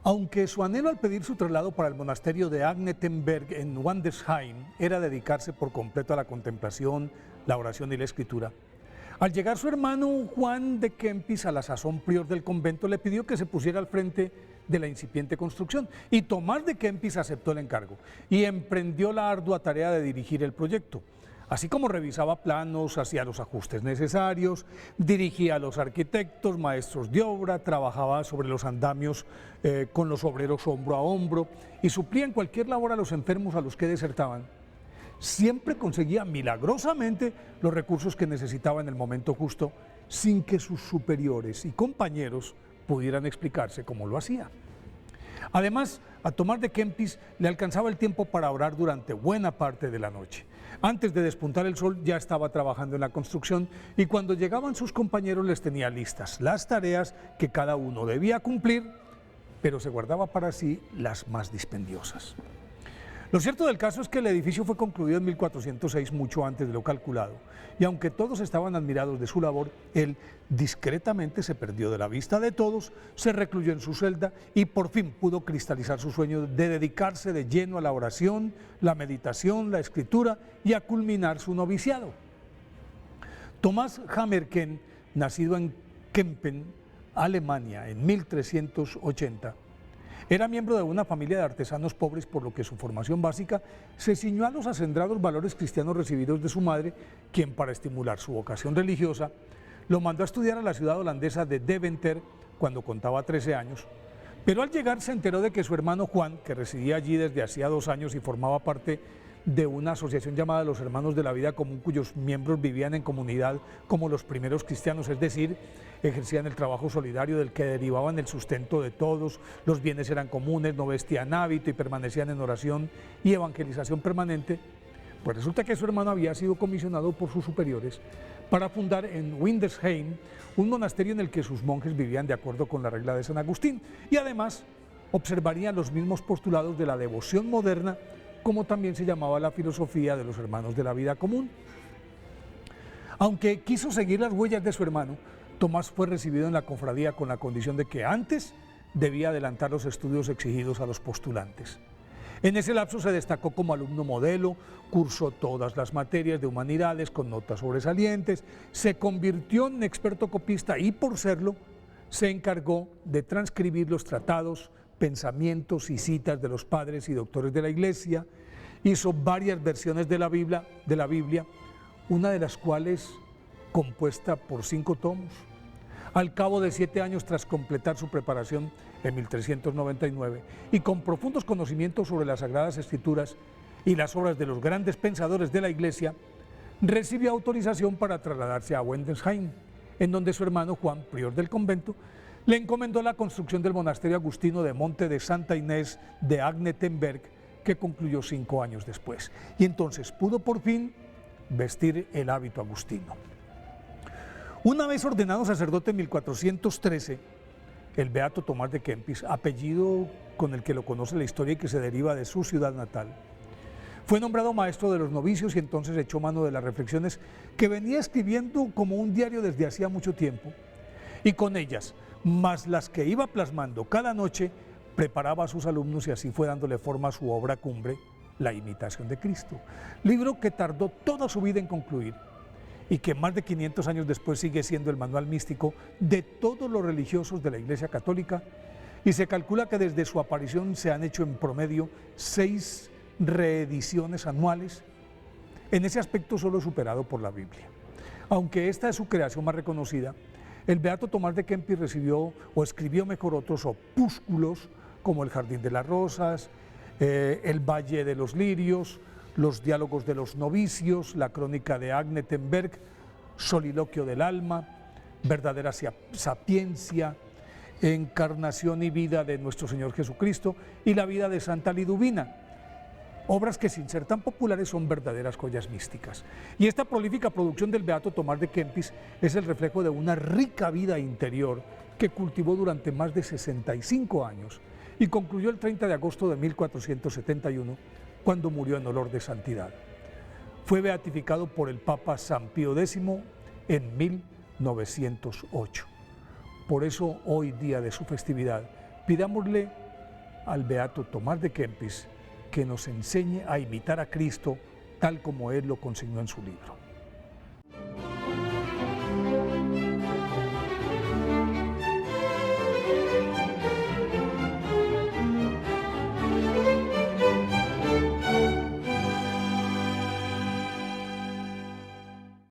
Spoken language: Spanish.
Aunque su anhelo al pedir su traslado para el monasterio de Agnetenberg en Wandersheim era dedicarse por completo a la contemplación, la oración y la escritura, al llegar su hermano Juan de Kempis, a la sazón prior del convento, le pidió que se pusiera al frente de la incipiente construcción, y Tomás de Kempis aceptó el encargo y emprendió la ardua tarea de dirigir el proyecto. Así como revisaba planos, hacía los ajustes necesarios, dirigía a los arquitectos, maestros de obra, trabajaba sobre los andamios con los obreros hombro a hombro y suplía en cualquier labor a los enfermos a los que desertaban. Siempre conseguía milagrosamente los recursos que necesitaba en el momento justo, sin que sus superiores y compañeros pudieran explicarse cómo lo hacía. Además, a Tomás de Kempis le alcanzaba el tiempo para orar durante buena parte de la noche. Antes de despuntar el sol ya estaba trabajando en la construcción, y cuando llegaban sus compañeros les tenía listas las tareas que cada uno debía cumplir, pero se guardaba para sí las más dispendiosas. Lo cierto del caso es que el edificio fue concluido en 1406, mucho antes de lo calculado, y aunque todos estaban admirados de su labor, él discretamente se perdió de la vista de todos, se recluyó en su celda y por fin pudo cristalizar su sueño de dedicarse de lleno a la oración, la meditación, la escritura y a culminar su noviciado. Tomás Hammerken, nacido en Kempen, Alemania, en 1380, era miembro de una familia de artesanos pobres, por lo que su formación básica se ciñó a los acendrados valores cristianos recibidos de su madre, quien, para estimular su vocación religiosa, lo mandó a estudiar a la ciudad holandesa de Deventer cuando contaba 13 años, pero al llegar se enteró de que su hermano Juan, que residía allí desde hacía 2 años y formaba parte de una asociación llamada los Hermanos de la Vida Común, cuyos miembros vivían en comunidad como los primeros cristianos, es decir, ejercían el trabajo solidario del que derivaban el sustento de todos, los bienes eran comunes, no vestían hábito y permanecían en oración y evangelización permanente. Pues resulta que su hermano había sido comisionado por sus superiores para fundar en Windersheim un monasterio en el que sus monjes vivían de acuerdo con la regla de San Agustín, y además observarían los mismos postulados de la devoción moderna, como también se llamaba la filosofía de los Hermanos de la Vida Común. Aunque quiso seguir las huellas de su hermano, Tomás fue recibido en la cofradía con la condición de que antes debía adelantar los estudios exigidos a los postulantes. En ese lapso se destacó como alumno modelo, cursó todas las materias de humanidades con notas sobresalientes, se convirtió en experto copista y, por serlo, se encargó de transcribir los tratados, pensamientos y citas de los padres y doctores de la Iglesia. Hizo varias versiones de la Biblia, una de las cuales compuesta por 5 tomos. Al cabo de 7 años, tras completar su preparación en 1399, y con profundos conocimientos sobre las Sagradas Escrituras y las obras de los grandes pensadores de la Iglesia, recibió autorización para trasladarse a Wendelsheim, en donde su hermano Juan, prior del convento, le encomendó la construcción del monasterio agustino de Monte de Santa Inés de Agnetenberg, que concluyó 5 años después, y entonces pudo por fin vestir el hábito agustino. Una vez ordenado sacerdote en 1413, el beato Tomás de Kempis, apellido con el que lo conoce la historia y que se deriva de su ciudad natal, fue nombrado maestro de los novicios y entonces echó mano de las reflexiones que venía escribiendo como un diario desde hacía mucho tiempo, y con ellas, más las que iba plasmando cada noche, preparaba a sus alumnos y así fue dándole forma a su obra cumbre, La Imitación de Cristo, libro que tardó toda su vida en concluir y que más de 500 años después sigue siendo el manual místico de todos los religiosos de la Iglesia Católica, y se calcula que desde su aparición se han hecho en promedio 6 reediciones anuales, en ese aspecto solo superado por la Biblia. Aunque esta es su creación más reconocida, el beato Tomás de Kempis recibió o escribió mejor otros opúsculos como El Jardín de las Rosas, El Valle de los Lirios, Los Diálogos de los Novicios, La Crónica de Agnetenberg, Soliloquio del Alma, Verdadera Sapiencia, Encarnación y Vida de Nuestro Señor Jesucristo y La Vida de Santa Liduvina. Obras que, sin ser tan populares, son verdaderas joyas místicas. Y esta prolífica producción del beato Tomás de Kempis es el reflejo de una rica vida interior que cultivó durante más de 65 años y concluyó el 30 de agosto de 1471, cuando murió en olor de santidad. Fue beatificado por el Papa San Pío X en 1908. Por eso, hoy, día de su festividad, pidámosle al beato Tomás de Kempis que nos enseñe a imitar a Cristo tal como Él lo consignó en su libro.